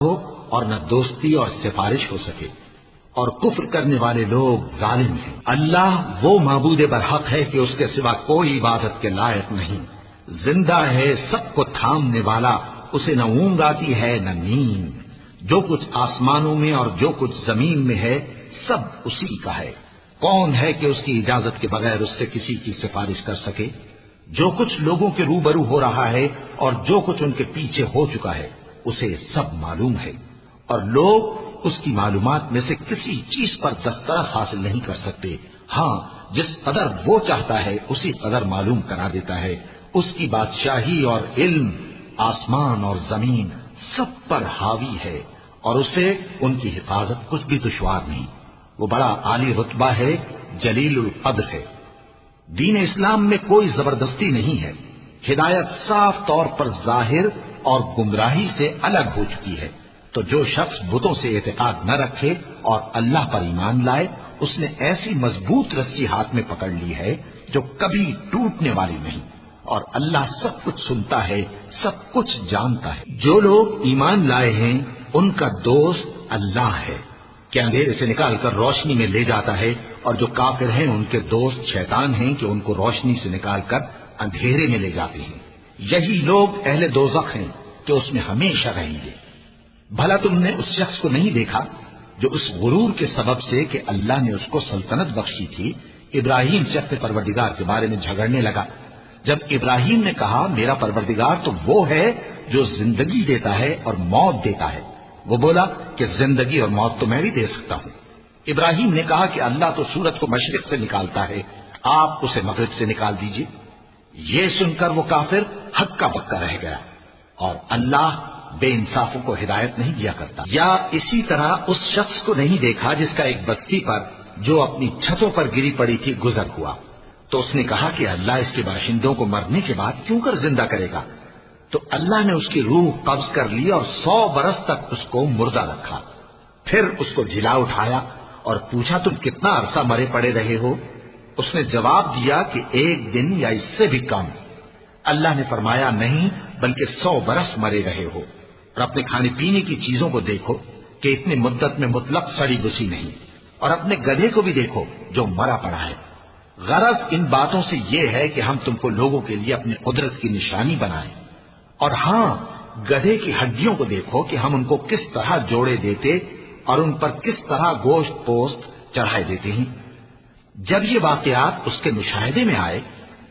ہو اور نہ دوستی اور سفارش ہو سکے، اور کفر کرنے والے لوگ ظالم ہیں۔ اللہ وہ معبود برحق ہے کہ اس کے سوا کوئی عبادت کے لائق نہیں، زندہ ہے، سب کو تھامنے والا، اسے نہ اونگ آتی ہے نہ نیند۔ جو کچھ آسمانوں میں اور جو کچھ زمین میں ہے سب اسی کا ہے۔ کون ہے کہ اس کی اجازت کے بغیر اس سے کسی کی سفارش کر سکے؟ جو کچھ لوگوں کے روبرو ہو رہا ہے اور جو کچھ ان کے پیچھے ہو چکا ہے اسے سب معلوم ہے، اور لوگ اس کی معلومات میں سے کسی چیز پر دسترس حاصل نہیں کر سکتے۔ ہاں، جس قدر وہ چاہتا ہے اسی قدر معلوم کرا دیتا ہے۔ اس کی بادشاہی اور علم آسمان اور زمین سب پر حاوی ہے، اور اسے ان کی حفاظت کچھ بھی دشوار نہیں۔ وہ بڑا عالی رتبہ ہے، جلیل القدر ہے۔ دین اسلام میں کوئی زبردستی نہیں ہے، ہدایت صاف طور پر ظاہر اور گمراہی سے الگ ہو چکی ہے۔ تو جو شخص بتوں سے اعتقاد نہ رکھے اور اللہ پر ایمان لائے، اس نے ایسی مضبوط رسی ہاتھ میں پکڑ لی ہے جو کبھی ٹوٹنے والی نہیں، اور اللہ سب کچھ سنتا ہے، سب کچھ جانتا ہے۔ جو لوگ ایمان لائے ہیں ان کا دوست اللہ ہے کہ اندھیرے سے نکال کر روشنی میں لے جاتا ہے، اور جو کافر ہیں ان کے دوست شیطان ہیں کہ ان کو روشنی سے نکال کر اندھیرے میں لے جاتے ہیں۔ یہی لوگ اہل دوزخ ہیں کہ اس میں ہمیشہ رہیں گے۔ بھلا تم نے اس شخص کو نہیں دیکھا جو اس غرور کے سبب سے کہ اللہ نے اس کو سلطنت بخشی تھی، ابراہیم سے اپنے پروردگار کے بارے میں جھگڑنے لگا؟ جب ابراہیم نے کہا میرا پروردگار تو وہ ہے جو زندگی دیتا ہے اور موت دیتا ہے، وہ بولا کہ زندگی اور موت تو میں بھی دے سکتا ہوں۔ ابراہیم نے کہا کہ اللہ تو سورج کو مشرق سے نکالتا ہے، آپ اسے مغرب سے نکال دیجئے۔ یہ سن کر وہ کافر ہکا بکا رہ گیا، اور اللہ بے انصافوں کو ہدایت نہیں دیا کرتا۔ یا اسی طرح اس شخص کو نہیں دیکھا جس کا ایک بستی پر جو اپنی چھتوں پر گری پڑی تھی گزر ہوا، تو اس نے کہا کہ اللہ اس کے باشندوں کو مرنے کے بعد کیوں کر زندہ کرے گا؟ تو اللہ نے اس کی روح قبض کر لی اور 100 برس تک اس کو مردہ رکھا، پھر اس کو جلا اٹھایا اور پوچھا تم کتنا عرصہ مرے پڑے رہے ہو؟ اس نے جواب دیا کہ 1 دن یا اس سے بھی کم۔ اللہ نے فرمایا نہیں بلکہ 100 برس مرے رہے ہو، اور اپنے کھانے پینے کی چیزوں کو دیکھو کہ اتنی مدت میں مطلق سڑی بسی نہیں، اور اپنے گدھے کو بھی دیکھو جو مرا پڑا ہے۔ غرض ان باتوں سے یہ ہے کہ ہم تم کو لوگوں کے لیے اپنی قدرت کی نشانی بنائیں، اور ہاں گدھے کی ہڈیوں کو دیکھو کہ ہم ان کو کس طرح جوڑے دیتے اور ان پر کس طرح گوشت پوست چڑھائے دیتے ہیں۔ جب یہ واقعات اس کے مشاہدے میں آئے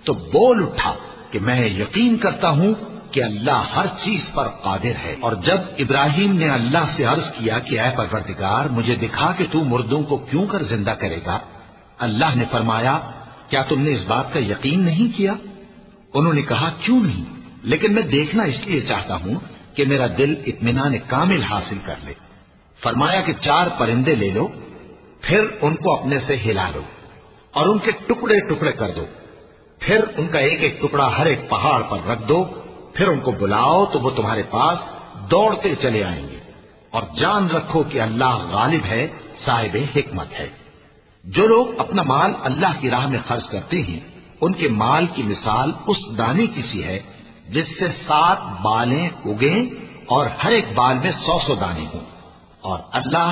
تو بول اٹھا کہ میں یقین کرتا ہوں کہ اللہ ہر چیز پر قادر ہے۔ اور جب ابراہیم نے اللہ سے عرض کیا کہ اے پروردگار مجھے دکھا کہ تو مردوں کو کیوں کر زندہ کرے گا، اللہ نے فرمایا کیا تم نے اس بات کا یقین نہیں کیا؟ انہوں نے کہا کیوں نہیں، لیکن میں دیکھنا اس لیے چاہتا ہوں کہ میرا دل اطمینان کامل حاصل کر لے۔ فرمایا کہ 4 پرندے لے لو، پھر ان کو اپنے سے ہلا لو اور ان کے ٹکڑے ٹکڑے کر دو، پھر ان کا ایک ایک ٹکڑا ہر ایک پہاڑ پر رکھ دو، پھر ان کو بلاؤ تو وہ تمہارے پاس دوڑتے چلے آئیں گے، اور جان رکھو کہ اللہ غالب ہے، صاحب حکمت ہے۔ جو لوگ اپنا مال اللہ کی راہ میں خرچ کرتے ہیں ان کے مال کی مثال اس دانے کی سی ہے جس سے 7 بالیں اگیں اور ہر ایک بال میں 100 دانے ہوں، اور اللہ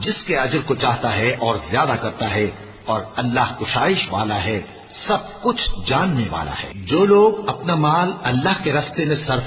جس کے اجر کو چاہتا ہے اور زیادہ کرتا ہے، اور اللہ کشائش والا ہے، سب کچھ جاننے والا ہے۔ جو لوگ اپنا مال اللہ کے راستے میں صرف